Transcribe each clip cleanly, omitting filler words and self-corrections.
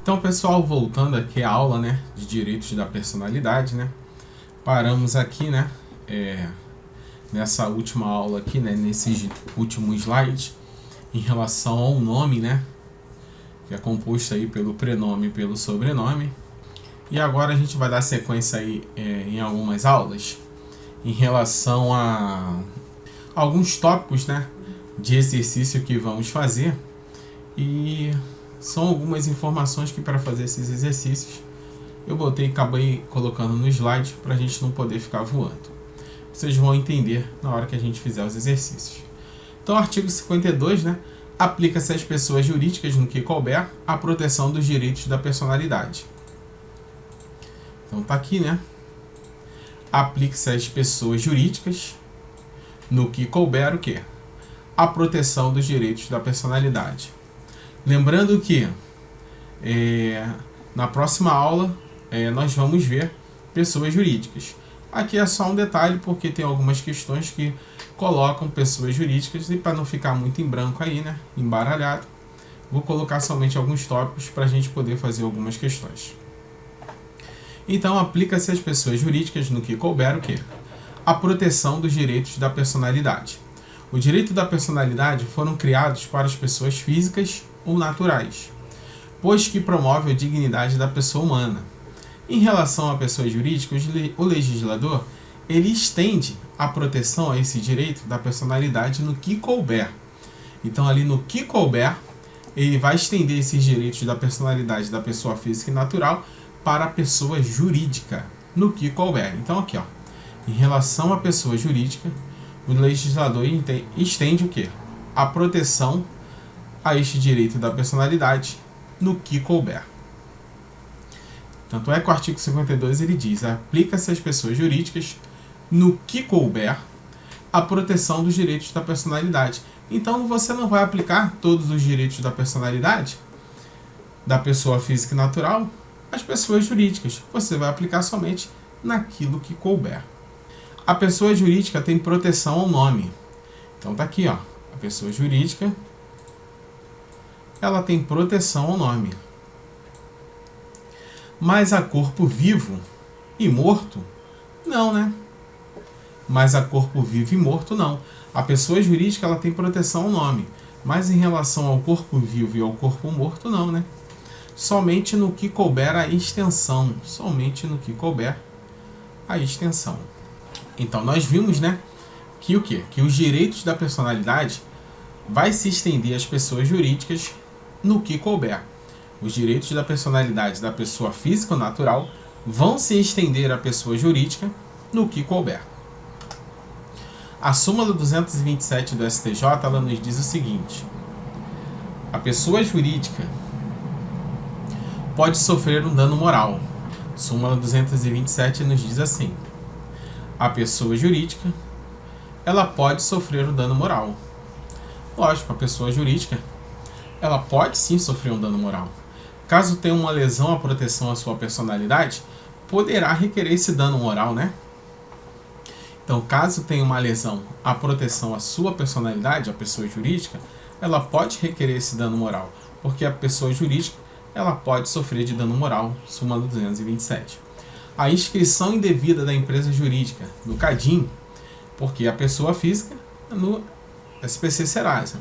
Então, pessoal, voltando aqui à aula, né, de direitos da personalidade, né, paramos aqui, né, nessa última aula aqui, né, nesse último slide, em relação ao nome, né, que é composto aí pelo prenome e pelo sobrenome. E agora a gente vai dar sequência aí em algumas aulas em relação a alguns tópicos, né, de exercício que vamos fazer. E são algumas informações que, para fazer esses exercícios, eu acabei colocando no slide para a gente não poder ficar voando. Vocês vão entender na hora que a gente fizer os exercícios. Então, artigo 52, né, aplica-se às pessoas jurídicas no que couber a proteção dos direitos da personalidade. Então tá aqui, né? Aplica-se às pessoas jurídicas no que couber o quê? A proteção dos direitos da personalidade. Lembrando que na próxima aula nós vamos ver pessoas jurídicas. Aqui é só um detalhe, porque tem algumas questões que colocam pessoas jurídicas, e para não ficar muito em branco aí, né, embaralhado, vou colocar somente alguns tópicos para a gente poder fazer algumas questões. Então, aplica-se às pessoas jurídicas no que couber o quê? A proteção dos direitos da personalidade. O direito da personalidade foram criados para as pessoas físicas ou naturais, pois que promove a dignidade da pessoa humana. Em relação à pessoa jurídica, o legislador ele estende a proteção a esse direito da personalidade no que couber. Então, ali no que couber, ele vai estender esses direitos da personalidade da pessoa física e natural para a pessoa jurídica, no que couber. Então, aqui, ó, em relação à pessoa jurídica, o legislador estende o quê? A proteção a este direito da personalidade no que couber. Tanto é que o artigo 52 ele diz: aplica-se às pessoas jurídicas no que couber a proteção dos direitos da personalidade. Então, você não vai aplicar todos os direitos da personalidade da pessoa física e natural às pessoas jurídicas. Você vai aplicar somente naquilo que couber. A pessoa jurídica tem proteção ao nome. Então tá aqui, ó, a pessoa jurídica ela tem proteção ao nome. Mas a corpo vivo e morto, não, né? Mas a corpo vivo e morto, não. A pessoa jurídica ela tem proteção ao nome, mas em relação ao corpo vivo e ao corpo morto, não, né? Somente no que couber a extensão. Somente no que couber a extensão. Então, nós vimos, né, que o quê? Que os direitos da personalidade vai se estender às pessoas jurídicas no que couber. Os direitos da personalidade da pessoa física ou natural vão se estender à pessoa jurídica no que couber. A súmula 227 do STJ ela nos diz o seguinte: a pessoa jurídica pode sofrer um dano moral. Súmula 227 nos diz assim: a pessoa jurídica ela pode sofrer um dano moral. Lógico, a pessoa jurídica ela pode sim sofrer um dano moral. Caso tenha uma lesão à proteção à sua personalidade, poderá requerer esse dano moral, né? Então, caso tenha uma lesão à proteção à sua personalidade, a pessoa jurídica, ela pode requerer esse dano moral, porque a pessoa jurídica ela pode sofrer de dano moral, súmula 227. A inscrição indevida da empresa jurídica no CADIM, porque a pessoa física no SPC Serasa.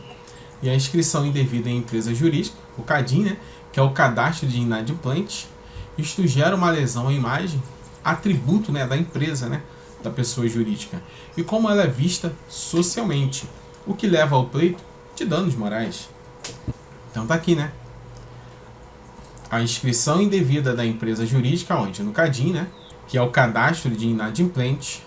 E a inscrição indevida em empresa jurídica, o CADIM, né, que é o cadastro de inadimplente, isto gera uma lesão à imagem, atributo, né, da empresa, né, da pessoa jurídica, e como ela é vista socialmente, o que leva ao pleito de danos morais. Então tá aqui, né? A inscrição indevida da empresa jurídica, onde? No CADIM, né? Que é o cadastro de inadimplente.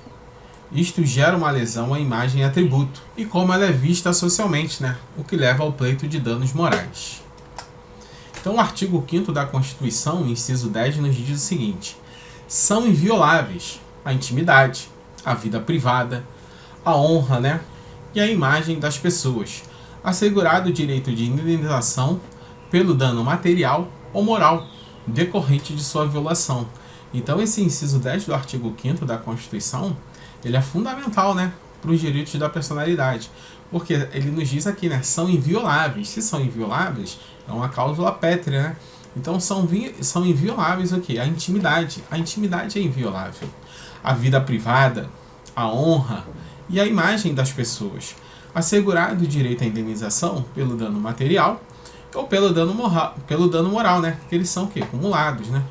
Isto gera uma lesão à imagem e atributo, e como ela é vista socialmente, né? O que leva ao pleito de danos morais. Então, o artigo 5º da Constituição, inciso 10, nos diz o seguinte: são invioláveis a intimidade, a vida privada, a honra, né? E a imagem das pessoas, assegurado o direito de indenização pelo dano material ou moral decorrente de sua violação. Então, esse inciso 10 do artigo 5º da Constituição, ele é fundamental, né, para os direitos da personalidade, porque ele nos diz aqui, né, são invioláveis. Se são invioláveis, é uma cláusula pétrea, né? Então são invioláveis o quê? A intimidade. A intimidade é inviolável. A vida privada, a honra e a imagem das pessoas. Assegurado o direito à indenização pelo dano material ou pelo dano moral, né? Que eles são o quê? Acumulados, né?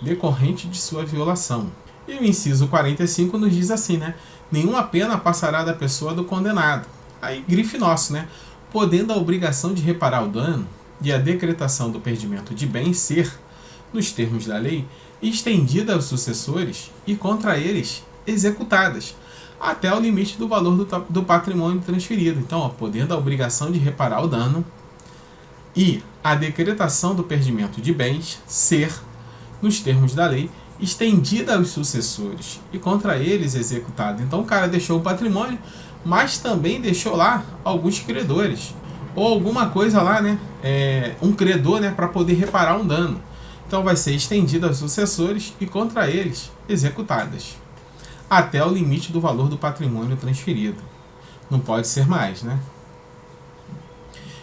Decorrente de sua violação. E o inciso 45 nos diz assim, né? Nenhuma pena passará da pessoa do condenado. Aí, grife nosso, né? Podendo a obrigação de reparar o dano e a decretação do perdimento de bem ser, nos termos da lei, estendida aos sucessores e contra eles executadas, até o limite do valor do patrimônio transferido. Então, ó, podendo a obrigação de reparar o dano e a decretação do perdimento de bens ser, nos termos da lei, estendida aos sucessores e contra eles executada. Então o cara deixou o patrimônio, mas também deixou lá alguns credores ou alguma coisa lá, né? Um credor, né? Para poder reparar um dano. Então vai ser estendida aos sucessores e contra eles executadas, até o limite do valor do patrimônio transferido. Não pode ser mais, né?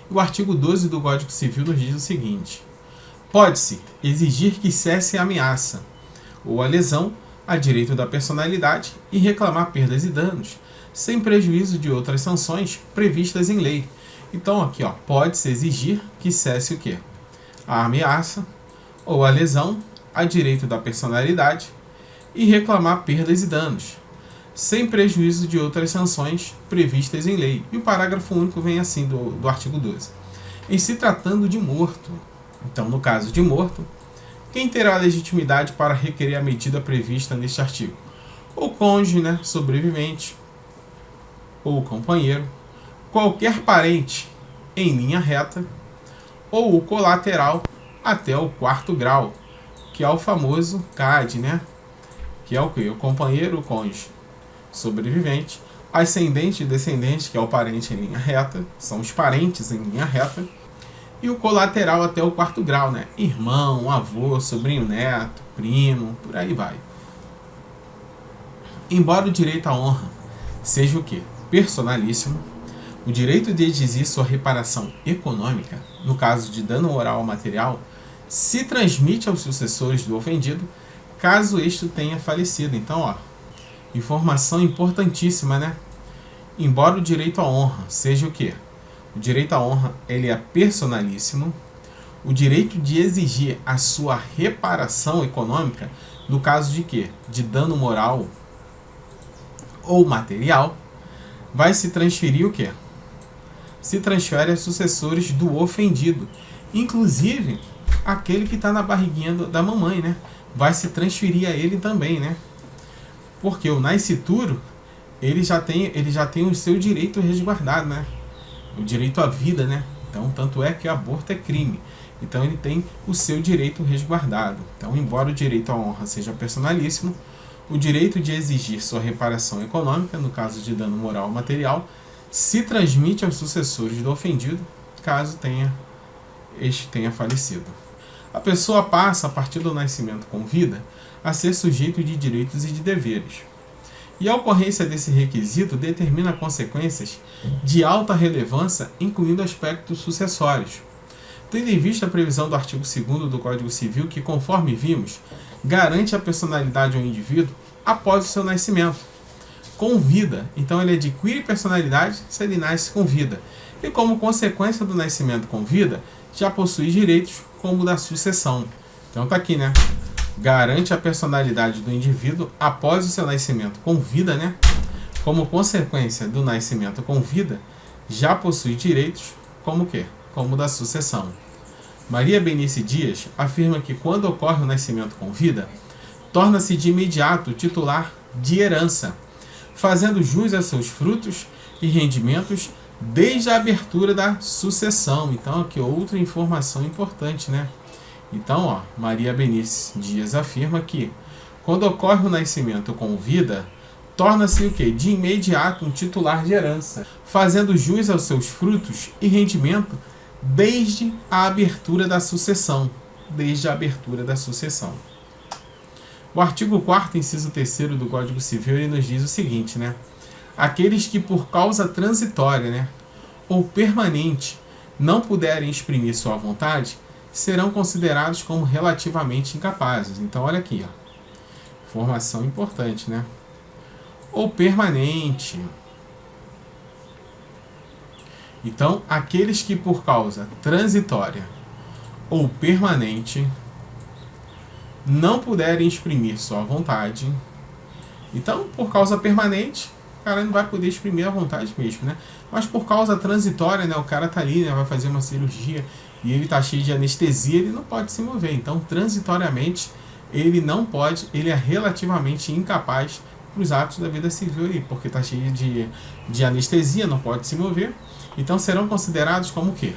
O artigo 12 do Código Civil nos diz o seguinte: pode-se exigir que cesse a ameaça ou a lesão a direito da personalidade e reclamar perdas e danos, sem prejuízo de outras sanções previstas em lei. Então aqui, ó, pode-se exigir que cesse o quê? A ameaça ou a lesão a direito da personalidade e reclamar perdas e danos, sem prejuízo de outras sanções previstas em lei. E o parágrafo único vem assim do artigo 12. Em se tratando de morto, então no caso de morto, quem terá legitimidade para requerer a medida prevista neste artigo? O cônjuge, né, sobrevivente, ou o companheiro, qualquer parente em linha reta, ou o colateral até o 4º grau, que é o famoso CAD, né? Que é o quê? O companheiro, o cônjuge sobrevivente, ascendente e descendente, que é o parente em linha reta, são os parentes em linha reta, e o colateral até o 4º grau, né? Irmão, avô, sobrinho, neto, primo, por aí vai. Embora o direito à honra seja o quê? Personalíssimo, o direito de exigir sua reparação econômica, no caso de dano moral ou material, se transmite aos sucessores do ofendido, caso este tenha falecido. Então, ó, informação importantíssima, né? Embora o direito à honra seja o quê? O direito à honra, ele é personalíssimo. O direito de exigir a sua reparação econômica, no caso de quê? De dano moral ou material, vai se transferir o quê? Se transfere aos sucessores do ofendido. Inclusive, aquele que está na barriguinha da mamãe, né? Vai se transferir a ele também, né? Porque o nascituro, ele já tem o seu direito resguardado, né? O direito à vida, né? Então, tanto é que aborto é crime. Então, ele tem o seu direito resguardado. Então, embora o direito à honra seja personalíssimo, o direito de exigir sua reparação econômica, no caso de dano moral ou material, se transmite aos sucessores do ofendido, caso este tenha falecido. A pessoa passa, a partir do nascimento com vida, a ser sujeito de direitos e de deveres. E a ocorrência desse requisito determina consequências de alta relevância, incluindo aspectos sucessórios. Tendo em vista a previsão do artigo 2º do Código Civil, que, conforme vimos, garante a personalidade ao indivíduo após o seu nascimento, com vida. Então ele adquire personalidade se ele nasce com vida. E como consequência do nascimento com vida, já possui direitos como o da sucessão. Então tá aqui, né? Garante a personalidade do indivíduo após o seu nascimento com vida, né? Como consequência do nascimento com vida, já possui direitos como o quê? Como o da sucessão. Maria Benice Dias afirma que quando ocorre o nascimento com vida, torna-se de imediato titular de herança, fazendo jus a seus frutos e rendimentos desde a abertura da sucessão. Então aqui outra informação importante, né? Então, ó, Maria Benice Dias afirma que quando ocorre o nascimento com vida, torna-se o quê? De imediato um titular de herança, fazendo jus aos seus frutos e rendimento desde a abertura da sucessão. Desde a abertura da sucessão. O artigo 4º, inciso 3º do Código Civil, ele nos diz o seguinte, né? Aqueles que por causa transitória, né, ou permanente, não puderem exprimir sua vontade, serão considerados como relativamente incapazes. Então, olha aqui, ó. Informação importante, né? Ou permanente. Então, aqueles que por causa transitória ou permanente não puderem exprimir sua vontade. Então, por causa permanente, o cara não vai poder exprimir a vontade mesmo, né? Mas por causa transitória, né? O cara tá ali, né? Vai fazer uma cirurgia e ele tá cheio de anestesia, ele não pode se mover. Então, transitoriamente, ele não pode, ele é relativamente incapaz para os atos da vida civil ali, porque está cheio de anestesia, não pode se mover. Então serão considerados como o quê?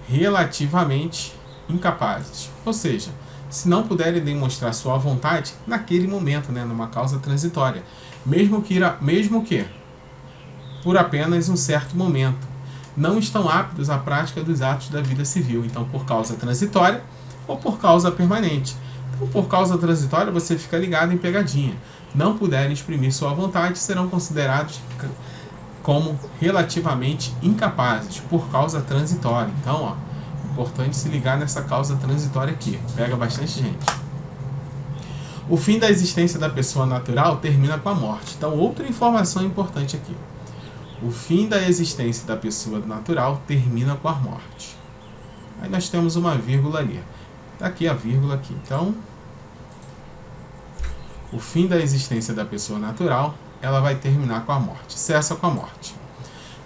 Relativamente incapazes. Ou seja, se não puderem demonstrar sua vontade naquele momento, né, numa causa transitória, mesmo que por apenas um certo momento, não estão aptos à prática dos atos da vida civil. Então, por causa transitória ou por causa permanente. Por causa transitória, você fica ligado em pegadinha. Não puderem exprimir sua vontade, serão considerados como relativamente incapazes por causa transitória. Então, ó, importante se ligar nessa causa transitória aqui. Pega bastante gente. O fim da existência da pessoa natural termina com a morte. Então, outra informação importante aqui. O fim da existência da pessoa natural termina com a morte. Aí nós temos uma vírgula ali. Tá aqui a vírgula aqui. Então, o fim da existência da pessoa natural, ela vai terminar com a morte. Cessa com a morte.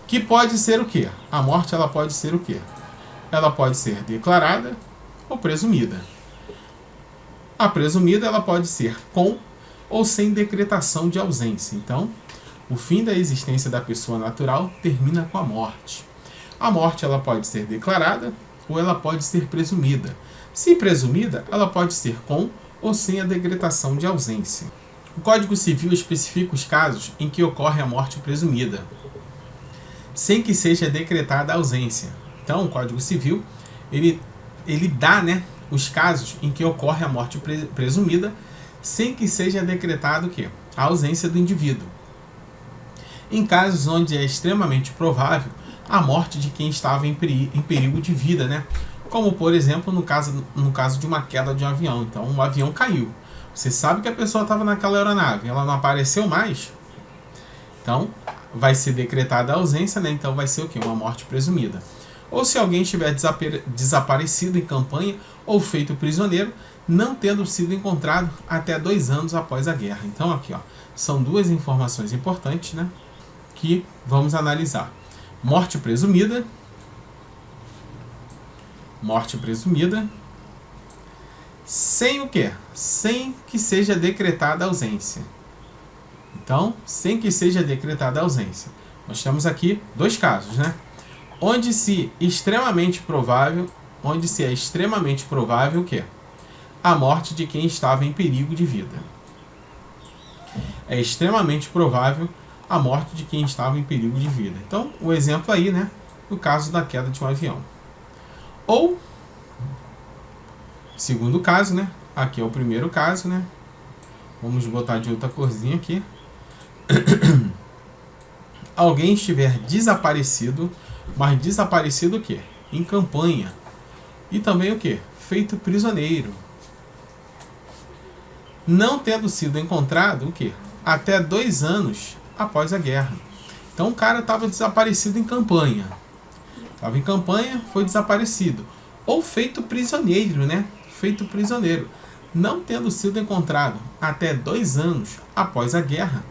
Que pode ser o quê? A morte, ela pode ser o quê? Ela pode ser declarada ou presumida. A presumida, ela pode ser com ou sem decretação de ausência. Então, o fim da existência da pessoa natural termina com a morte. A morte, ela pode ser declarada ou ela pode ser presumida. Se presumida, ela pode ser com ou sem a decretação de ausência. O Código Civil especifica os casos em que ocorre a morte presumida, sem que seja decretada a ausência. Então, o Código Civil, ele dá, né, os casos em que ocorre a morte presumida, sem que seja decretado o quê? A ausência do indivíduo. Em casos onde é extremamente provável a morte de quem estava em perigo de vida, né? Como, por exemplo, no caso de uma queda de um avião. Então, um avião caiu. Você sabe que a pessoa estava naquela aeronave, ela não apareceu mais. Então, vai ser decretada a ausência, né? Então, vai ser o quê? Uma morte presumida. Ou se alguém estiver desaparecido em campanha ou feito prisioneiro, não tendo sido encontrado até 2 anos após a guerra. Então, aqui, ó, são duas informações importantes, né? Que vamos analisar. Morte presumida. Morte presumida, sem o quê? Sem que seja decretada a ausência. Então, sem que seja decretada a ausência. Nós temos aqui 2 casos, né? Onde é extremamente provável o quê? A morte de quem estava em perigo de vida. É extremamente provável a morte de quem estava em perigo de vida. Então, o exemplo aí, né? No caso da queda de um avião. Ou, segundo caso, né? Aqui é o primeiro caso, né? Vamos botar de outra corzinha aqui. Alguém estiver desaparecido, mas desaparecido o quê? Em campanha. E também o quê? Feito prisioneiro. Não tendo sido encontrado o quê? Até 2 anos após a guerra. Então o cara estava desaparecido em campanha. Estava em campanha, foi desaparecido. Ou feito prisioneiro, né? Feito prisioneiro. Não tendo sido encontrado até 2 anos após a guerra,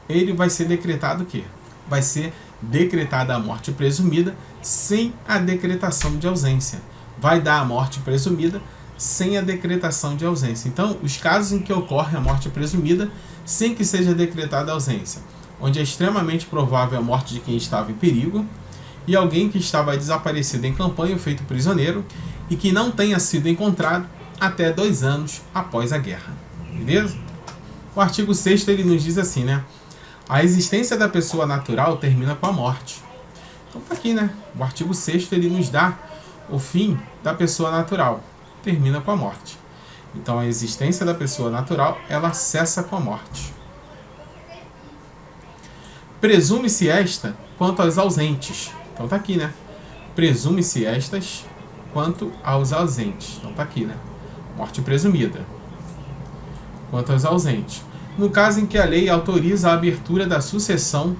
ele vai ser decretado o quê? Vai ser decretada a morte presumida sem a decretação de ausência. Vai dar a morte presumida sem a decretação de ausência. Então, os casos em que ocorre a morte presumida sem que seja decretada a ausência, onde é extremamente provável a morte de quem estava em perigo, e alguém que estava desaparecido em campanha ou feito prisioneiro e que não tenha sido encontrado até 2 anos após a guerra. Beleza? O artigo 6º ele nos diz assim, né? A existência da pessoa natural termina com a morte. Então tá aqui, né? O artigo 6º ele nos dá o fim da pessoa natural. Termina com a morte. Então a existência da pessoa natural, ela cessa com a morte. Presume-se esta quanto aos ausentes. Então tá aqui, né? Presume-se estas quanto aos ausentes. Então tá aqui, né? Morte presumida. Quanto aos ausentes. No caso em que a lei autoriza a abertura da sucessão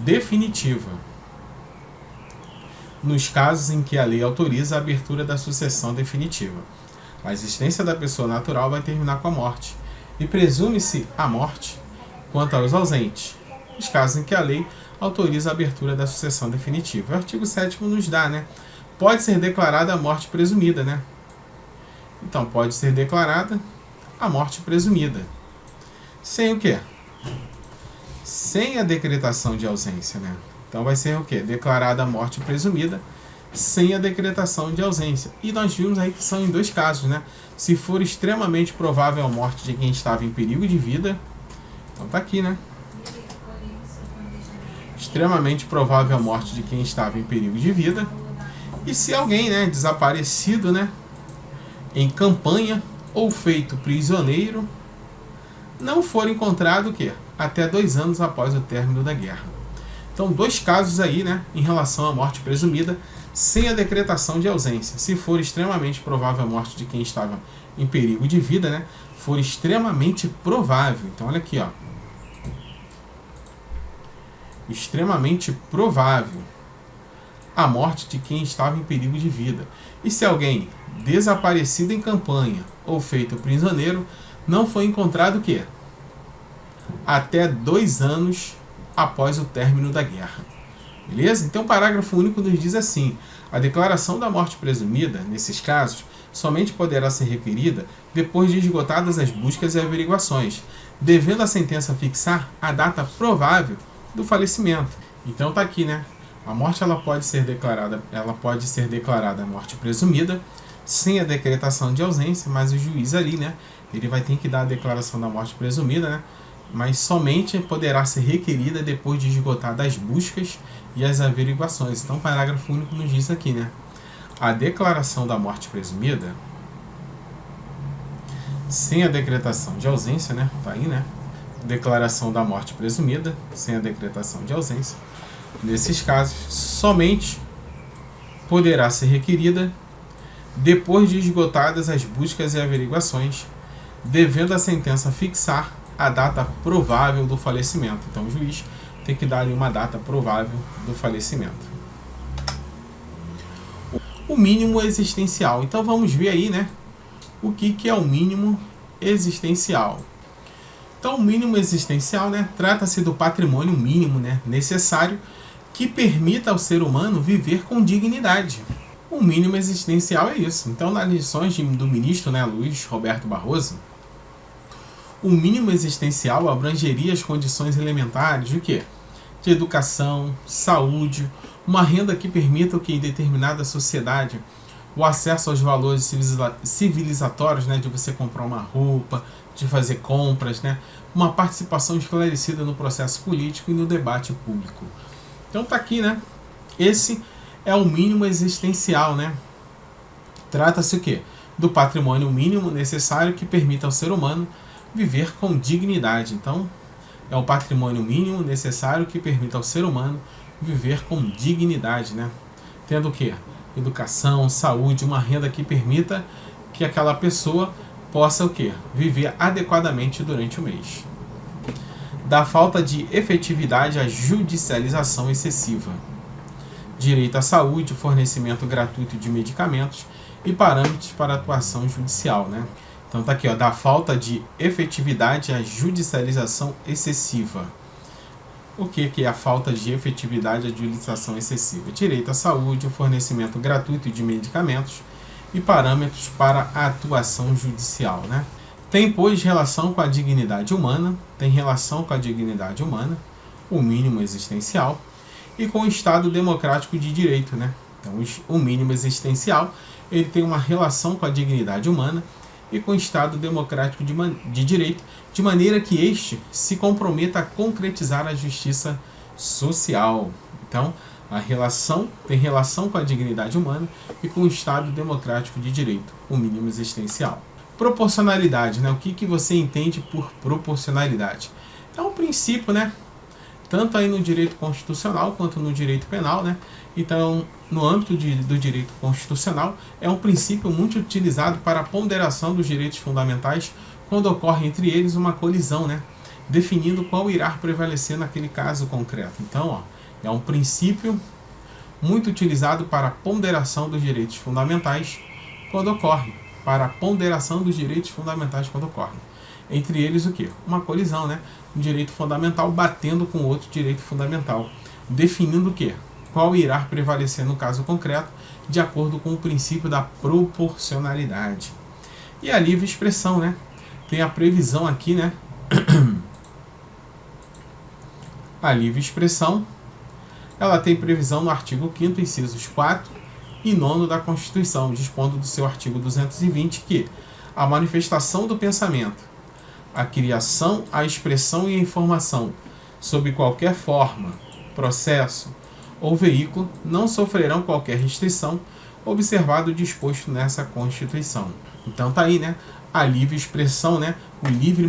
definitiva. Nos casos em que a lei autoriza a abertura da sucessão definitiva. A existência da pessoa natural vai terminar com a morte. E presume-se a morte quanto aos ausentes. Nos casos em que a lei autoriza a abertura da sucessão definitiva. O artigo 7º nos dá, né? Pode ser declarada a morte presumida, né? Então, pode ser declarada a morte presumida. Sem o quê? Sem a decretação de ausência, né? Então, vai ser o quê? Declarada a morte presumida sem a decretação de ausência. E nós vimos aí que são em dois casos, né? Se for extremamente provável a morte de quem estava em perigo de vida, então tá aqui, né? Extremamente provável a morte de quem estava em perigo de vida. E se alguém, né, desaparecido, né, em campanha ou feito prisioneiro, não for encontrado o quê? Até 2 anos após o término da guerra. Então, dois casos aí, né, em relação à morte presumida, sem a decretação de ausência. Se for extremamente provável a morte de quem estava em perigo de vida, né, for extremamente provável. Então, olha aqui, ó. Extremamente provável a morte de quem estava em perigo de vida. E se alguém desaparecido em campanha ou feito prisioneiro não foi encontrado o quê? Até 2 anos após o término da guerra. Beleza? Então o parágrafo único nos diz assim: a declaração da morte presumida, nesses casos, somente poderá ser requerida depois de esgotadas as buscas e averiguações, devendo a sentença fixar a data provável do falecimento. Então tá aqui, né? A morte ela pode ser declarada a morte presumida sem a decretação de ausência, mas o juiz ali, né, ele vai ter que dar a declaração da morte presumida, né? Mas somente poderá ser requerida depois de esgotadas as buscas e as averiguações. Então o parágrafo único nos diz aqui, né? A declaração da morte presumida sem a decretação de ausência, né? Tá aí, né? Declaração da morte presumida sem a decretação de ausência. Nesses casos, somente poderá ser requerida depois de esgotadas as buscas e averiguações, devendo a sentença fixar a data provável do falecimento. Então, o juiz tem que dar ali uma data provável do falecimento. O mínimo existencial. Então, vamos ver aí, né, o que é o mínimo existencial. Então, o mínimo existencial, né, trata-se do patrimônio mínimo, né, necessário que permita ao ser humano viver com dignidade. O mínimo existencial é isso. Então, nas lições do ministro, né, Luiz Roberto Barroso, o mínimo existencial abrangeria as condições elementares de quê? De educação, saúde, uma renda que permita que em determinada sociedade o acesso aos valores civilizatórios, né, de você comprar uma roupa, de fazer compras, né, uma participação esclarecida no processo político e no debate público. Então tá aqui, né? Esse é o mínimo existencial, né? Trata-se o quê? Do patrimônio mínimo necessário que permita ao ser humano viver com dignidade. Então, é o patrimônio mínimo necessário que permita ao ser humano viver com dignidade, né? Tendo o quê? Educação, saúde, uma renda que permita que aquela pessoa possa o quê? Viver adequadamente durante o mês. Da falta de efetividade à judicialização excessiva. Direito à saúde, fornecimento gratuito de medicamentos e parâmetros para atuação judicial, né? Então tá aqui, ó, da falta de efetividade à judicialização excessiva. O que é a falta de efetividade à judicialização excessiva? Direito à saúde, fornecimento gratuito de medicamentos e parâmetros para a atuação judicial, né? Tem, pois, relação com a dignidade humana, o mínimo existencial, e com o Estado democrático de direito, né? Então, o mínimo existencial, ele tem uma relação com a dignidade humana e com o Estado democrático de direito, de maneira que este se comprometa a concretizar a justiça social. Então, tem relação com a dignidade humana e com o Estado democrático de direito, o mínimo existencial. Proporcionalidade, né? O que você entende por proporcionalidade? É um princípio, né, tanto aí no direito constitucional quanto no direito penal, né? Então, no âmbito do direito constitucional, é um princípio muito utilizado para a ponderação dos direitos fundamentais quando ocorre entre eles uma colisão, né? Definindo qual irá prevalecer naquele caso concreto. Então, ó, é um princípio muito utilizado para a ponderação dos direitos fundamentais quando ocorre. Para a ponderação dos direitos fundamentais quando ocorre. Entre eles o quê? Uma colisão, né? Um direito fundamental batendo com outro direito fundamental. Definindo o quê? Qual irá prevalecer no caso concreto, de acordo com o princípio da proporcionalidade. E a livre expressão, né? Tem a previsão aqui, né? A livre expressão, ela tem previsão no artigo 5º, incisos 4 e 9 da Constituição, dispondo do seu artigo 220 que a manifestação do pensamento, a criação, a expressão e a informação, sob qualquer forma, processo ou veículo, não sofrerão qualquer restrição, observado o disposto nessa Constituição. Então tá aí, né? A livre expressão, né? A livre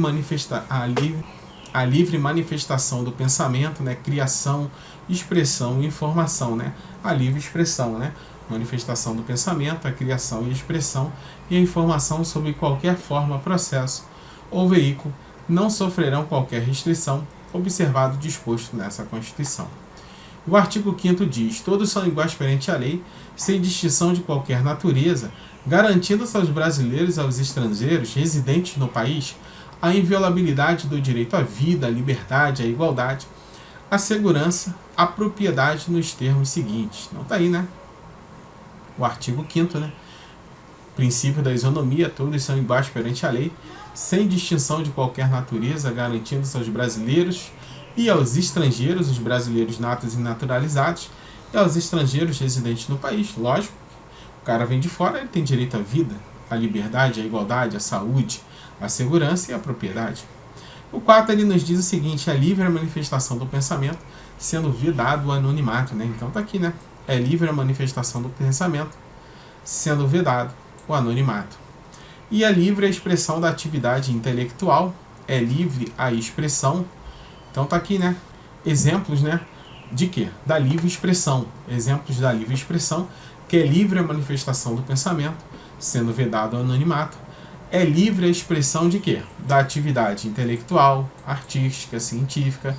manifestação do pensamento, né? Criação, expressão e informação, né? A livre expressão, né? Manifestação do pensamento, a criação e expressão e a informação sobre qualquer forma, processo ou veículo não sofrerão qualquer restrição, observado o disposto nessa Constituição. O artigo 5º diz: todos são iguais perante a lei, sem distinção de qualquer natureza, garantindo-se aos brasileiros e aos estrangeiros residentes no país a inviolabilidade do direito à vida, à liberdade, à igualdade, à segurança, à propriedade nos termos seguintes. Não está aí, né? O artigo 5º, né? Princípio da isonomia, todos são iguais perante a lei, sem distinção de qualquer natureza, garantindo-se aos brasileiros e aos estrangeiros, os brasileiros natos e naturalizados, e aos estrangeiros residentes no país. Lógico, o cara vem de fora, ele tem direito à vida, à liberdade, à igualdade, à saúde, à segurança e à propriedade. O 4 ele nos diz o seguinte: é livre a manifestação do pensamento, sendo vedado o anonimato, né? Então tá aqui, né? É livre a manifestação do pensamento, sendo vedado o anonimato. E é livre a expressão da atividade intelectual, é livre a expressão. Então tá aqui, né? Exemplos, né? De quê? Da livre expressão. Exemplos da livre expressão, que é livre a manifestação do pensamento, sendo vedado o anonimato. É livre a expressão de quê? Da atividade intelectual, artística, científica,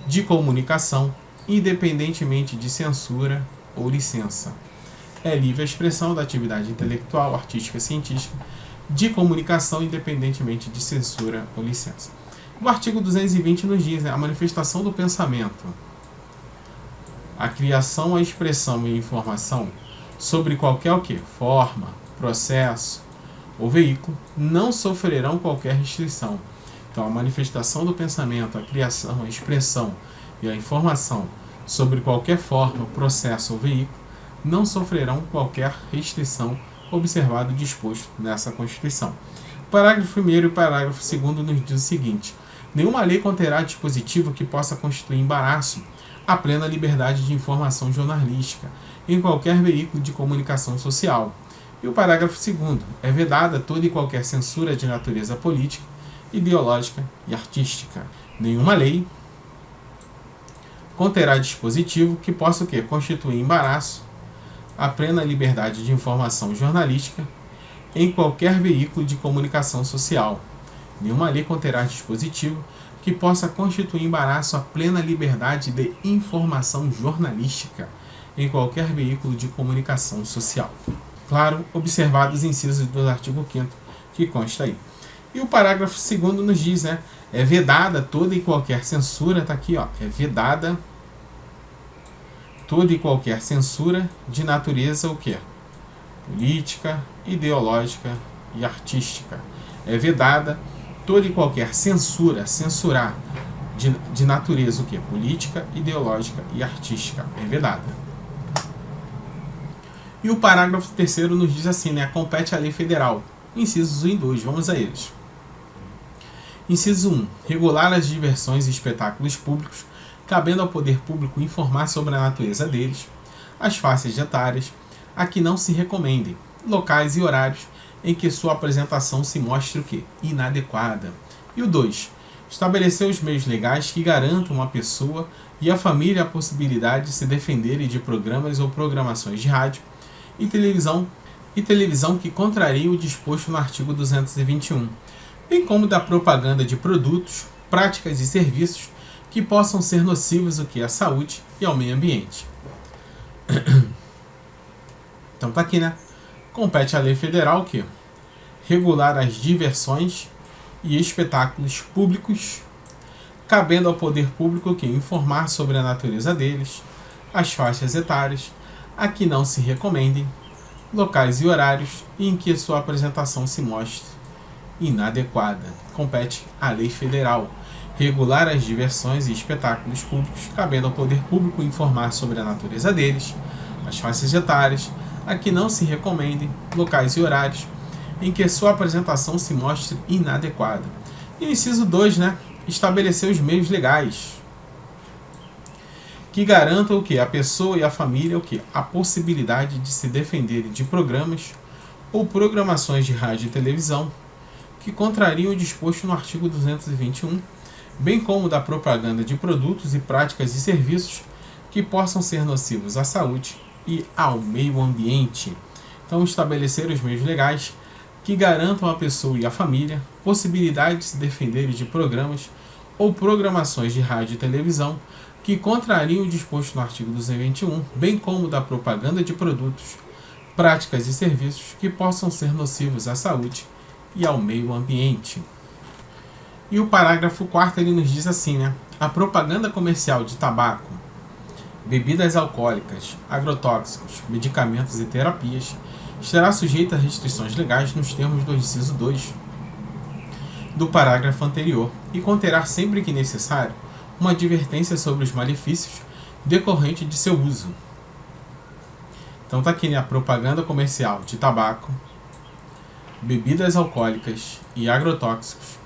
de comunicação, independentemente de censura ou licença. É livre a expressão da atividade intelectual, artística, científica, de comunicação, independentemente de censura ou licença. O artigo 220 nos diz, né, a manifestação do pensamento, a criação, a expressão e a informação sobre qualquer o quê? Forma, processo ou veículo não sofrerão qualquer restrição. Então, a manifestação do pensamento, a criação, a expressão e a informação sobre qualquer forma, processo ou veículo não sofrerão qualquer restrição, observado o disposto nessa Constituição. O parágrafo 1º e o parágrafo 2º nos diz o seguinte: nenhuma lei conterá dispositivo que possa constituir embaraço à plena liberdade de informação jornalística em qualquer veículo de comunicação social. E o parágrafo 2º: é vedada toda e qualquer censura de natureza política, ideológica e artística. Nenhuma lei conterá dispositivo que possa o quê? Constituir embaraço à plena liberdade de informação jornalística em qualquer veículo de comunicação social. Nenhuma lei conterá dispositivo que possa constituir embaraço à plena liberdade de informação jornalística em qualquer veículo de comunicação social. Claro, observados os incisos do artigo 5º que consta aí. E o parágrafo 2º nos diz, né, é vedada toda e qualquer censura, tá aqui, ó, é vedada toda e qualquer censura de natureza o quê? Política, ideológica e artística. É vedada toda e qualquer censura, censurar de natureza o quê? Política, ideológica e artística. É vedada. E o parágrafo 3º nos diz assim, né? Compete à lei federal. Incisos 1 e 2, vamos a eles. Inciso 1. Regular as diversões e espetáculos públicos, cabendo ao poder público informar sobre a natureza deles, as faixas etárias, a que não se recomendem, locais e horários em que sua apresentação se mostre o quê? Inadequada. E o 2. Estabelecer os meios legais que garantam à pessoa e à família a possibilidade de se defenderem de programas ou programações de rádio e televisão que contrariam o disposto no artigo 221, bem como da propaganda de produtos, práticas e serviços que possam ser nocivos à saúde e ao meio ambiente. Então tá aqui, né? Compete à lei federal que regular as diversões e espetáculos públicos, cabendo ao poder público que informar sobre a natureza deles, as faixas etárias, a que não se recomendem, locais e horários em que sua apresentação se mostre inadequada. Compete à lei federal regular as diversões e espetáculos públicos, cabendo ao poder público informar sobre a natureza deles, as faixas etárias, a que não se recomendem, locais e horários em que sua apresentação se mostre inadequada. E o inciso 2, né? Estabelecer os meios legais que garantam a pessoa e a família a possibilidade de se defenderem de programas ou programações de rádio e televisão que contrariam o disposto no artigo 221, bem como da propaganda de produtos e práticas e serviços que possam ser nocivos à saúde e ao meio ambiente. Então, estabelecer os meios legais que garantam à pessoa e à família possibilidade de se defenderem de programas ou programações de rádio e televisão que contrariam o disposto no artigo 221, bem como da propaganda de produtos, práticas e serviços que possam ser nocivos à saúde e ao meio ambiente. E o parágrafo 4º ele nos diz assim, né? A propaganda comercial de tabaco, bebidas alcoólicas, agrotóxicos, medicamentos e terapias estará sujeita a restrições legais nos termos do inciso 2 do parágrafo anterior e conterá sempre que necessário uma advertência sobre os malefícios decorrentes de seu uso. Então tá aqui, né? A propaganda comercial de tabaco, bebidas alcoólicas e agrotóxicos,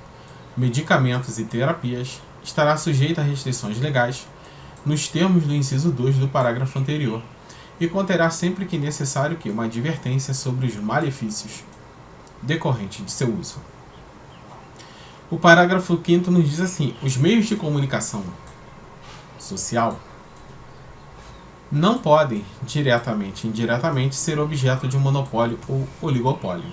medicamentos e terapias estará sujeita a restrições legais nos termos do inciso 2 do parágrafo anterior e conterá sempre que necessário uma advertência sobre os malefícios decorrentes de seu uso. O parágrafo 5º nos diz assim: os meios de comunicação social não podem, diretamente e indiretamente, ser objeto de um monopólio ou oligopólio.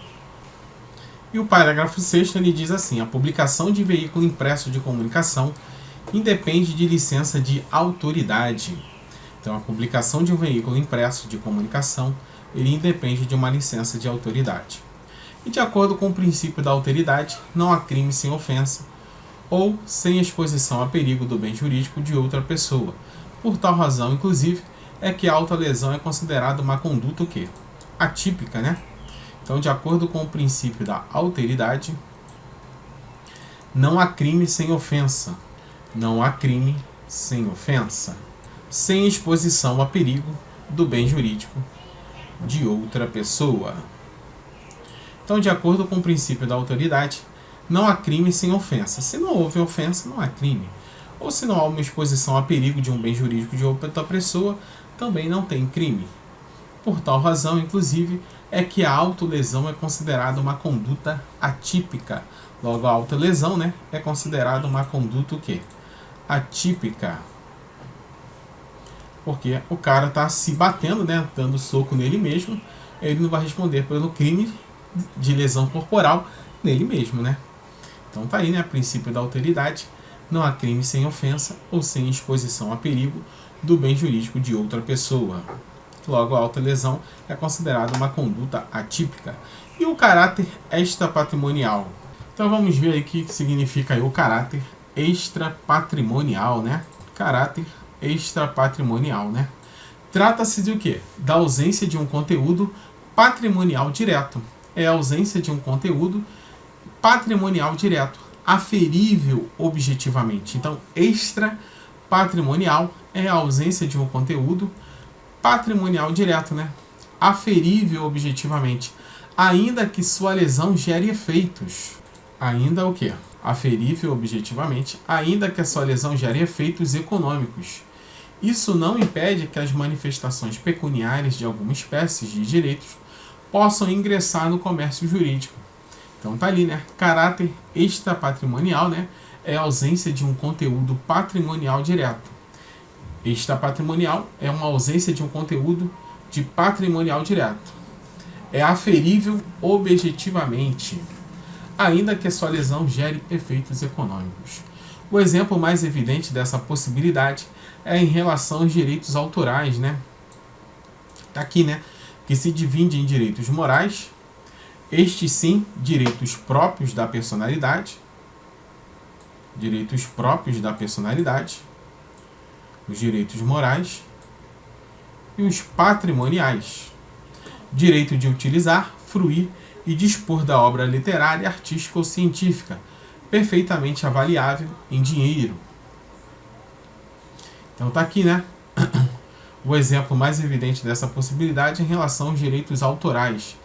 E o parágrafo 6º ele diz assim: a publicação de veículo impresso de comunicação independe de licença de autoridade. Então, a publicação de um veículo impresso de comunicação ele independe de uma licença de autoridade. E de acordo com o princípio da alteridade, não há crime sem ofensa ou sem exposição a perigo do bem jurídico de outra pessoa. Por tal razão, inclusive, é que a autolesão é considerada uma conduta atípica, né? Então, de acordo com o princípio da alteridade, não há crime sem ofensa. Não há crime sem ofensa, sem exposição a perigo do bem jurídico de outra pessoa. Então, de acordo com o princípio da autoridade, não há crime sem ofensa. Se não houve ofensa, não há crime. Ou se não há uma exposição a perigo de um bem jurídico de outra pessoa, também não tem crime. Por tal razão, inclusive, é que a autolesão é considerada uma conduta atípica. Logo, a autolesão, né, é considerada uma conduta atípica. Porque o cara está se batendo, né, dando soco nele mesmo, ele não vai responder pelo crime de lesão corporal nele mesmo, né? Então tá aí, né, princípio da alteridade, não há crime sem ofensa ou sem exposição a perigo do bem jurídico de outra pessoa. Logo, a autolesão é considerada uma conduta atípica. E o caráter extrapatrimonial? Então vamos ver aí o que significa aí o caráter extrapatrimonial, né? Caráter extrapatrimonial, né? Trata-se de quê? Da ausência de um conteúdo patrimonial direto. É a ausência de um conteúdo patrimonial direto, aferível objetivamente. Então, extrapatrimonial é a ausência de um conteúdo patrimonial direto, né? Aferível objetivamente, ainda que sua lesão gere efeitos. Ainda o quê? Aferível objetivamente, ainda que a sua lesão gere efeitos econômicos. Isso não impede que as manifestações pecuniárias de alguma espécie de direitos possam ingressar no comércio jurídico. Então tá ali, né? Caráter extrapatrimonial, né? é a ausência de um conteúdo patrimonial direto. Extrapatrimonial é uma ausência de um conteúdo de patrimonial direto. É aferível objetivamente, ainda que a sua lesão gere efeitos econômicos. O exemplo mais evidente dessa possibilidade é em relação aos direitos autorais, né? Aqui, né? Que se divide em direitos morais, estes sim, direitos próprios da personalidade, os direitos morais e os patrimoniais, direito de utilizar, fruir e dispor da obra literária, artística ou científica, perfeitamente avaliável em dinheiro. Então tá aqui, né? O exemplo mais evidente dessa possibilidade é em relação aos direitos autorais,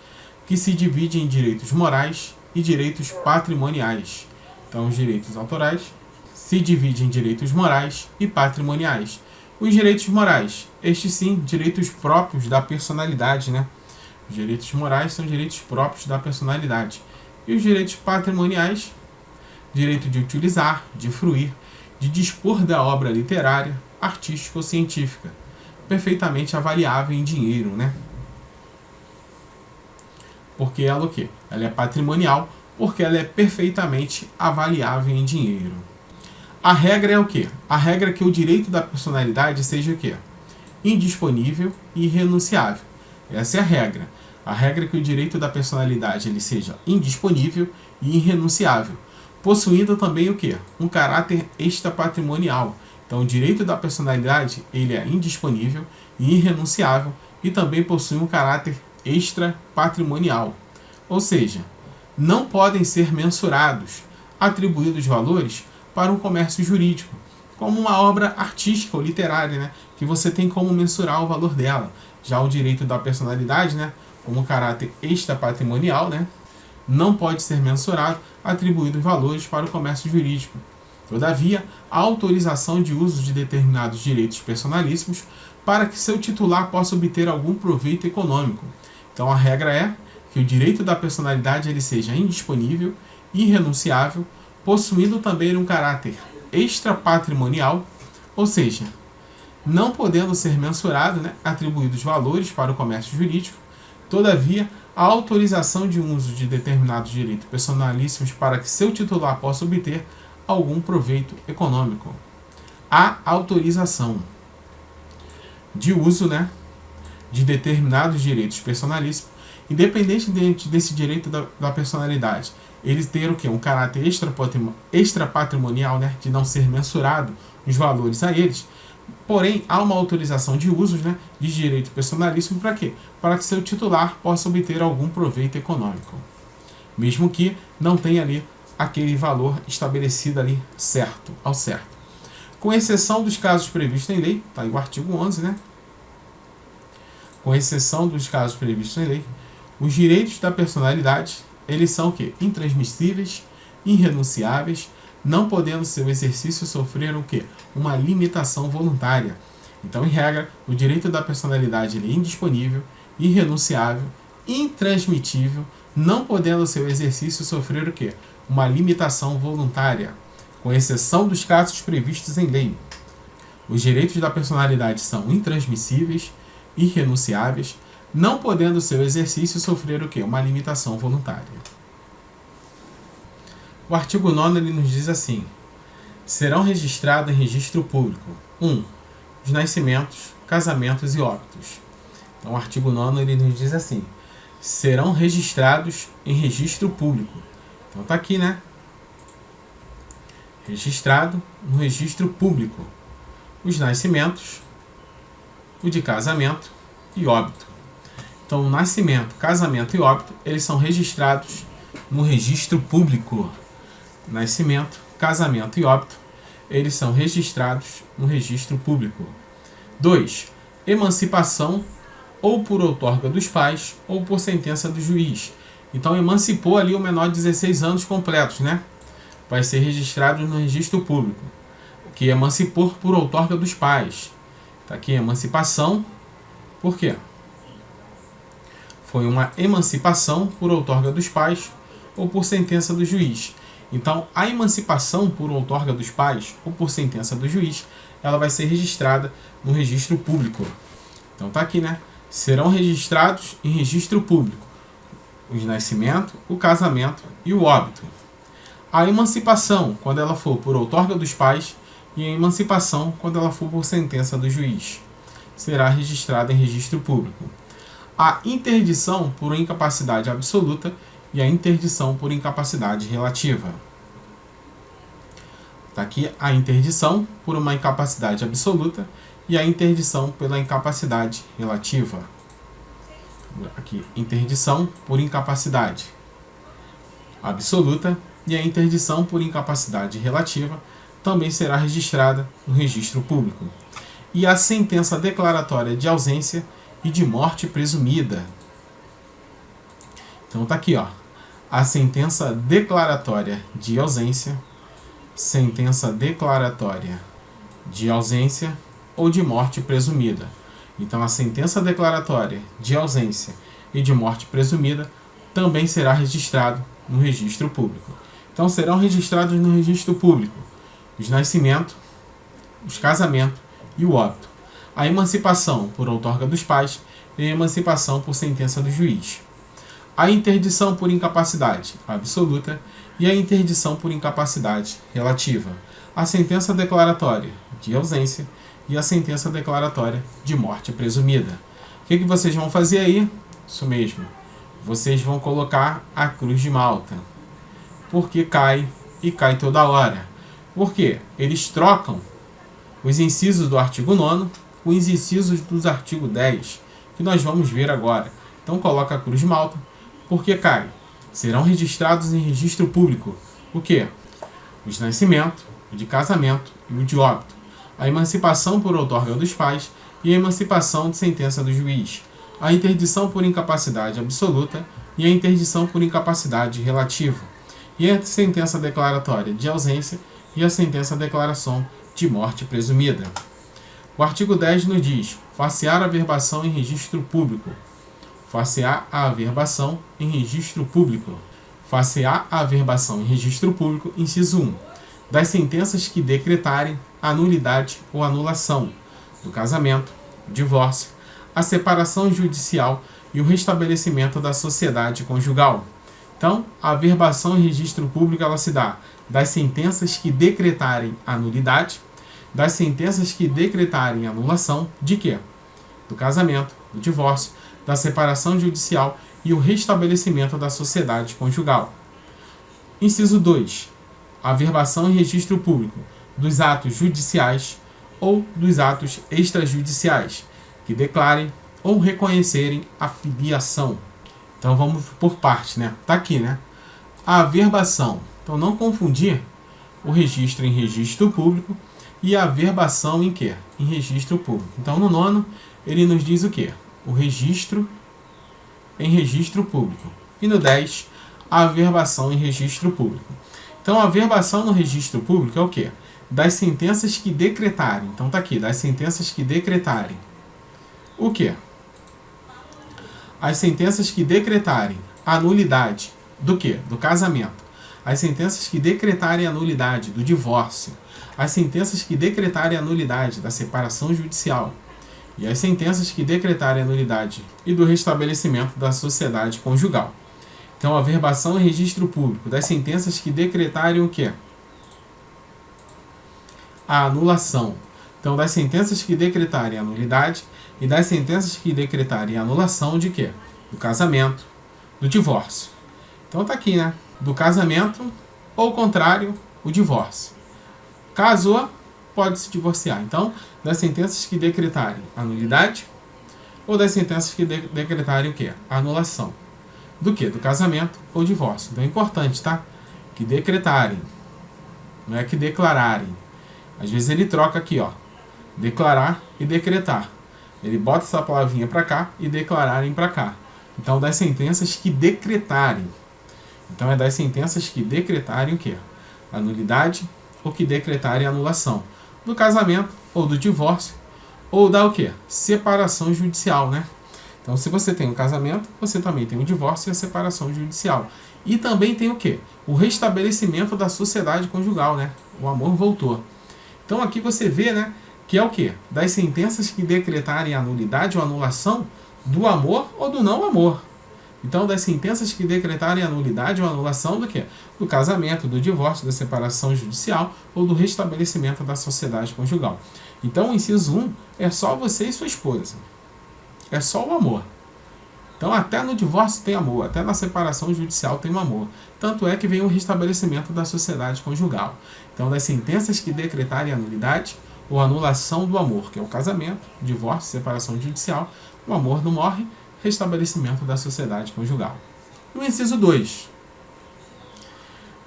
que se divide em direitos morais e direitos patrimoniais. Então, os direitos autorais se dividem em direitos morais e patrimoniais. Os direitos morais, estes sim, direitos próprios da personalidade, né? Os direitos morais são direitos próprios da personalidade. E os direitos patrimoniais, direito de utilizar, de fruir, de dispor da obra literária, artística ou científica, perfeitamente avaliável em dinheiro, né? Porque ela o quê? Ela é patrimonial, porque ela é perfeitamente avaliável em dinheiro. A regra é o quê? A regra é que o direito da personalidade seja o quê? Indisponível e irrenunciável. Essa é a regra. A regra é que o direito da personalidade ele seja indisponível e irrenunciável, possuindo também o quê? Um caráter extrapatrimonial. Então, o direito da personalidade ele é indisponível e irrenunciável e também possui um caráter extrapatrimonial. Ou seja, não podem ser mensurados, atribuídos valores para um comércio jurídico, como uma obra artística ou literária, né, que você tem como mensurar o valor dela. Já o direito da personalidade, né, como caráter extrapatrimonial, né, não pode ser mensurado, atribuídos valores para o comércio jurídico. Todavia, a autorização de uso de determinados direitos personalíssimos para que seu titular possa obter algum proveito econômico. Então, a regra é que o direito da personalidade ele seja indisponível, irrenunciável, possuindo também um caráter extrapatrimonial, ou seja, não podendo ser mensurado, né, atribuídos valores para o comércio jurídico. Todavia, a autorização de uso de determinados direitos personalíssimos para que seu titular possa obter algum proveito econômico. A autorização de uso, né, de determinados direitos personalíssimos, independente desse direito da personalidade, eles ter o quê? Um caráter extrapatrimonial, né, de não ser mensurado os valores a eles. Porém, há uma autorização de usos, né, de direito personalíssimo para quê? Para que seu titular possa obter algum proveito econômico, mesmo que não tenha ali aquele valor estabelecido ali certo, ao certo. Com exceção dos casos previstos em lei, tá aí o artigo 11, né? Com exceção dos casos previstos em lei, os direitos da personalidade, eles são o quê? Intransmissíveis, irrenunciáveis, não podendo seu exercício sofrer o quê? Uma limitação voluntária. Então, em regra, o direito da personalidade ele é indisponível, irrenunciável, intransmitível, não podendo seu exercício sofrer o quê? Uma limitação voluntária, com exceção dos casos previstos em lei. Os direitos da personalidade são intransmissíveis, irrenunciáveis, não podendo seu exercício sofrer o quê? Uma limitação voluntária. O artigo 9 ele nos diz assim: serão registrados em registro público 1. Os nascimentos, casamentos e óbitos. Então, o artigo 9 ele nos diz assim: serão registrados em registro público. Então, tá aqui, né? Registrado no registro público os nascimentos, o de casamento e óbito. Então, o nascimento, casamento e óbito, eles são registrados no registro público. Nascimento, casamento e óbito, eles são registrados no registro público. 2. Emancipação, ou por outorga dos pais, ou por sentença do juiz. Então, emancipou ali o menor de 16 anos completos, né? Vai ser registrado no registro público, que emancipou por outorga dos pais. Tá aqui, emancipação, por quê? Foi uma emancipação por outorga dos pais ou por sentença do juiz. Então, a emancipação por outorga dos pais ou por sentença do juiz, ela vai ser registrada no registro público. Então tá aqui, né? Serão registrados em registro público o nascimento, o casamento e o óbito. A emancipação, quando ela for por outorga dos pais, e a emancipação, quando ela for por sentença do juiz, será registrada em registro público. A interdição por incapacidade absoluta e a interdição por incapacidade relativa. Está aqui a interdição por uma incapacidade absoluta e a interdição pela incapacidade relativa. Aqui, interdição por incapacidade absoluta e a interdição por incapacidade relativa também será registrada no registro público. E a sentença declaratória de ausência e de morte presumida. Então tá aqui, ó, a sentença declaratória de ausência, sentença declaratória de ausência ou de morte presumida. Então a sentença declaratória de ausência e de morte presumida também será registrado no registro público. Então serão registrados no registro público os nascimentos, os casamentos e o óbito. A emancipação por outorga dos pais e a emancipação por sentença do juiz. A interdição por incapacidade absoluta e a interdição por incapacidade relativa. A sentença declaratória de ausência e a sentença declaratória de morte presumida. O que vocês vão fazer aí? Isso mesmo. Vocês vão colocar a cruz de Malta. Porque cai e cai toda hora. Por quê? Eles trocam os incisos do artigo 9º com os incisos dos artigos 10, que nós vamos ver agora. Então coloca a cruz de Malta, porque cai. Serão registrados em registro público o quê? Os nascimentos, o de casamento e o de óbito. A emancipação por outorga dos pais e a emancipação de sentença do juiz. A interdição por incapacidade absoluta e a interdição por incapacidade relativa. E a sentença declaratória de ausência e a sentença declaração de morte presumida. O artigo 10 nos diz: far-se-á a averbação em registro público. Far-se-á a averbação em registro público. Far-se-á a averbação em registro público, inciso 1, das sentenças que decretarem a nulidade ou anulação do casamento, o divórcio, a separação judicial e o restabelecimento da sociedade conjugal. Então, a averbação em registro público ela se dá das sentenças que decretarem a nulidade, das sentenças que decretarem a anulação de quê? Do casamento, do divórcio, da separação judicial e o restabelecimento da sociedade conjugal. Inciso 2. A averbação em registro público dos atos judiciais ou dos atos extrajudiciais que declarem ou reconhecerem a filiação. Então vamos por parte, né? Tá aqui, né? A averbação. Então não confundir o registro em registro público e a averbação em quê? Em registro público. Então no 9º ele nos diz o quê? O registro em registro público. E no 10, a averbação em registro público. Então a averbação no registro público é o quê? Das sentenças que decretarem. Então tá aqui, das sentenças que decretarem. O quê? As sentenças que decretarem a nulidade do quê? Do casamento. As sentenças que decretarem a nulidade do divórcio. As sentenças que decretarem a nulidade da separação judicial. E as sentenças que decretarem a nulidade e do restabelecimento da sociedade conjugal. Então, a averbação em registro público das sentenças que decretarem o quê? A anulação. Então, das sentenças que decretarem a nulidade e das sentenças que decretarem a anulação de quê? Do casamento, do divórcio. Então, tá aqui, né? Do casamento ou, ao contrário, o divórcio. Casou, pode se divorciar. Então, das sentenças que decretarem a nulidade ou das sentenças que decretarem o quê? A anulação. Do quê? Do casamento ou divórcio. Então é importante, tá? Que decretarem. Não é que declararem. Às vezes ele troca aqui, ó. Declarar e decretar. Ele bota essa palavrinha para cá e declararem para cá. Então, das sentenças que decretarem. Então, é das sentenças que decretarem o quê? A nulidade ou que decretarem a anulação. Do casamento ou do divórcio ou da o quê? Separação judicial, né? Então, se você tem um casamento, você também tem o divórcio e a separação judicial. E também tem o quê? O restabelecimento da sociedade conjugal, né? O amor voltou. Então, aqui você vê, né, que é o quê? Das sentenças que decretarem a nulidade ou anulação do amor ou do não amor. Então, das sentenças que decretarem a nulidade ou anulação do quê? Do casamento, do divórcio, da separação judicial ou do restabelecimento da sociedade conjugal. Então, o inciso 1 é só você e sua esposa. É só o amor. Então, até no divórcio tem amor, até na separação judicial tem um amor. Tanto é que vem o restabelecimento da sociedade conjugal. Então, das sentenças que decretarem a nulidade ou anulação do amor, que é o casamento, divórcio, separação judicial, o amor não morre, restabelecimento da sociedade conjugal. No inciso 2.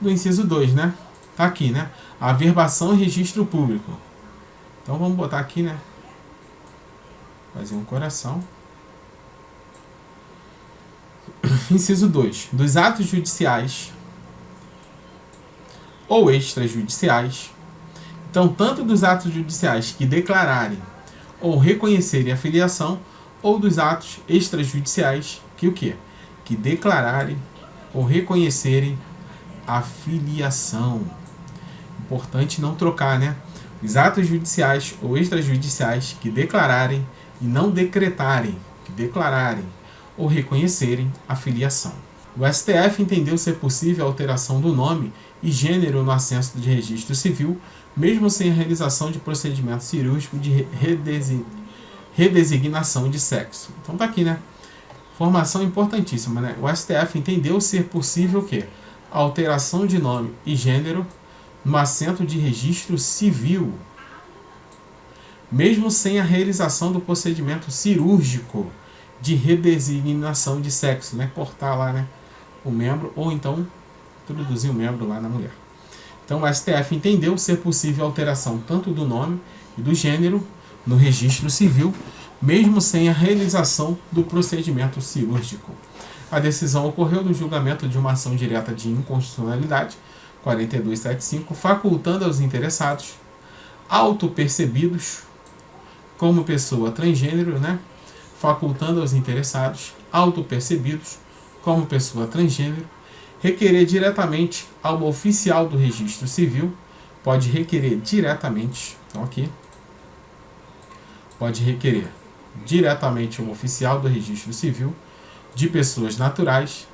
No inciso 2, né? Tá aqui, né? Averbação e registro público. Então, vamos botar aqui, né? Fazer um coração. Inciso 2. Dos atos judiciais ou extrajudiciais. Então, tanto dos atos judiciais que declararem ou reconhecerem a filiação, ou dos atos extrajudiciais que o quê? Que declararem ou reconhecerem a filiação. Importante não trocar, né? Os atos judiciais ou extrajudiciais que declararem e não decretarem, que declararem ou reconhecerem a filiação. O STF entendeu ser possível a alteração do nome e gênero no assenso de registro civil, mesmo sem a realização de procedimento cirúrgico de redesignação de sexo. Então tá aqui, né? Informação importantíssima, né? O STF entendeu ser possível o quê? A alteração de nome e gênero no assento de registro civil, mesmo sem a realização do procedimento cirúrgico de redesignação de sexo, né? Cortar lá, né, o membro, ou então introduzir o membro lá na mulher. Então, o STF entendeu ser possível a alteração tanto do nome e do gênero no registro civil, mesmo sem a realização do procedimento cirúrgico. A decisão ocorreu no julgamento de uma ação direta de inconstitucionalidade, 4275, facultando aos interessados, autopercebidos como pessoa transgênero, né? Facultando aos interessados, autopercebidos como pessoa transgênero, requerer diretamente ao oficial do registro civil, pode requerer diretamente, então aqui, pode requerer diretamente ao oficial do registro civil de pessoas naturais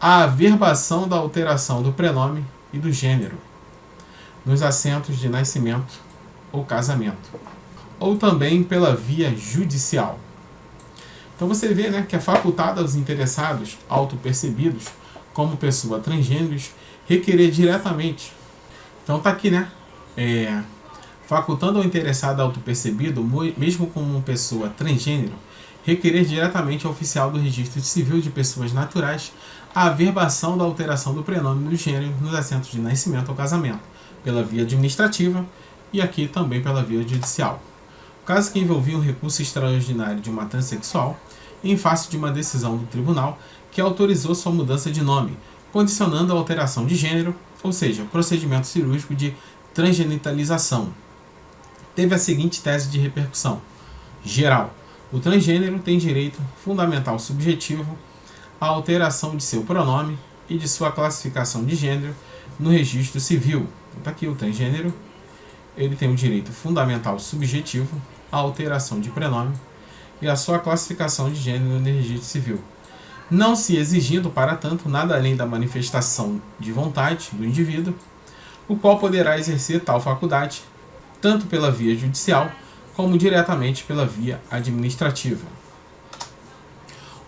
a averbação da alteração do prenome e do gênero nos assentos de nascimento ou casamento, ou também pela via judicial. Então você vê, né, que é facultado aos interessados autopercebidos como pessoa transgêneros requerer diretamente. Então tá aqui, né? Facultando ao interessado autopercebido, mesmo como pessoa transgênero, requerer diretamente ao oficial do registro civil de pessoas naturais a averbação da alteração do prenome e do gênero nos assentos de nascimento ou casamento, pela via administrativa e aqui também pela via judicial. O caso que envolvia um recurso extraordinário de uma transexual, em face de uma decisão do tribunal que autorizou sua mudança de nome, condicionando a alteração de gênero, ou seja, procedimento cirúrgico de transgenitalização. Teve a seguinte tese de repercussão geral: o transgênero tem direito fundamental subjetivo à alteração de seu pronome e de sua classificação de gênero no registro civil. Então, tá aqui o transgênero, ele tem o direito fundamental subjetivo à alteração de prenome e à sua classificação de gênero no registro civil, não se exigindo, para tanto, nada além da manifestação de vontade do indivíduo, o qual poderá exercer tal faculdade, tanto pela via judicial, como diretamente pela via administrativa.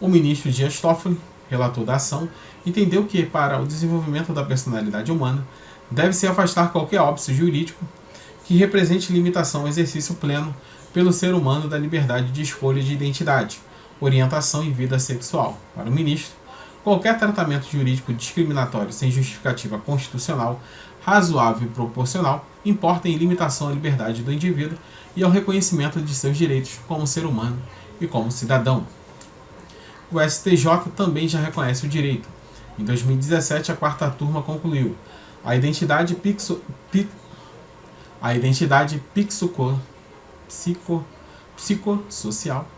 O ministro Dias Toffoli, relator da ação, entendeu que, para o desenvolvimento da personalidade humana, deve-se afastar qualquer óbice jurídico que represente limitação ao exercício pleno pelo ser humano da liberdade de escolha de identidade, orientação e vida sexual. Para o ministro, qualquer tratamento jurídico discriminatório sem justificativa constitucional, razoável e proporcional, importa em limitação à liberdade do indivíduo e ao reconhecimento de seus direitos como ser humano e como cidadão. O STJ também já reconhece o direito. Em 2017, a quarta turma concluiu: a identidade psicossocial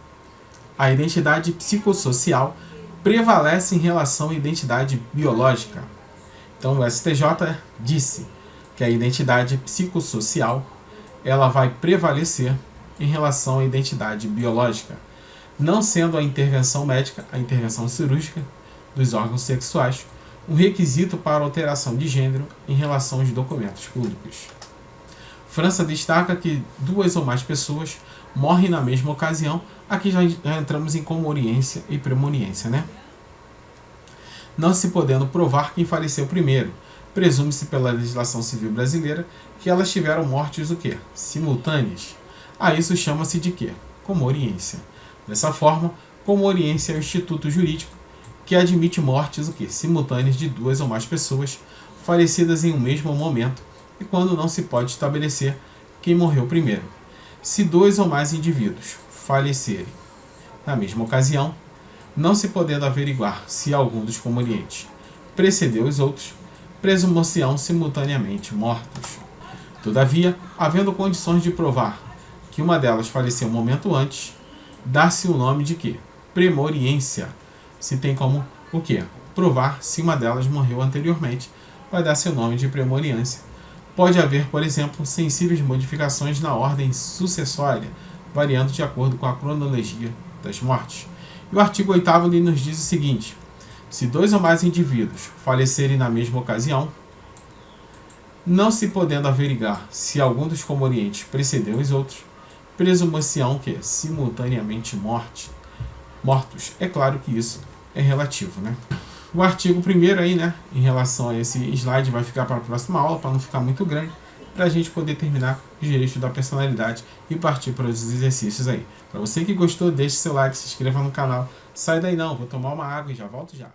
a identidade psicossocial prevalece em relação à identidade biológica. Então, o STJ disse que a identidade psicossocial ela vai prevalecer em relação à identidade biológica, não sendo a intervenção médica, a intervenção cirúrgica dos órgãos sexuais, um requisito para alteração de gênero em relação aos documentos públicos. França destaca que 2 ou mais pessoas morrem na mesma ocasião. Aqui já entramos em comoriência e premoniência, né? Não se podendo provar quem faleceu primeiro, presume-se pela legislação civil brasileira que elas tiveram mortes o quê? Simultâneas. A isso chama-se de quê? Comoriência. Dessa forma, comoriência é o instituto jurídico que admite mortes o quê? Simultâneas de 2 ou mais pessoas falecidas em um mesmo momento e quando não se pode estabelecer quem morreu primeiro. Se 2 ou mais indivíduos falecerem na mesma ocasião, não se podendo averiguar se algum dos comorientes precedeu os outros, presumir-se-ão simultaneamente mortos. Todavia, havendo condições de provar que uma delas faleceu um momento antes, dá-se o nome de quê? Premoriência. Se tem como o quê? Provar se uma delas morreu anteriormente, vai dar-se o nome de premoriência. Pode haver, por exemplo, sensíveis modificações na ordem sucessória, variando de acordo com a cronologia das mortes. E o artigo 8º nos diz o seguinte: se 2 ou mais indivíduos falecerem na mesma ocasião, não se podendo averiguar se algum dos comorientes precedeu os outros, presumir-se-ão que simultaneamente mortos. É claro que isso é relativo, né? O artigo 1º aí, né, em relação a esse slide, vai ficar para a próxima aula, para não ficar muito grande, para a gente poder terminar os direitos da personalidade e partir para os exercícios aí. Para você que gostou, deixe seu like, se inscreva no canal. Sai daí não, vou tomar uma água e já volto já.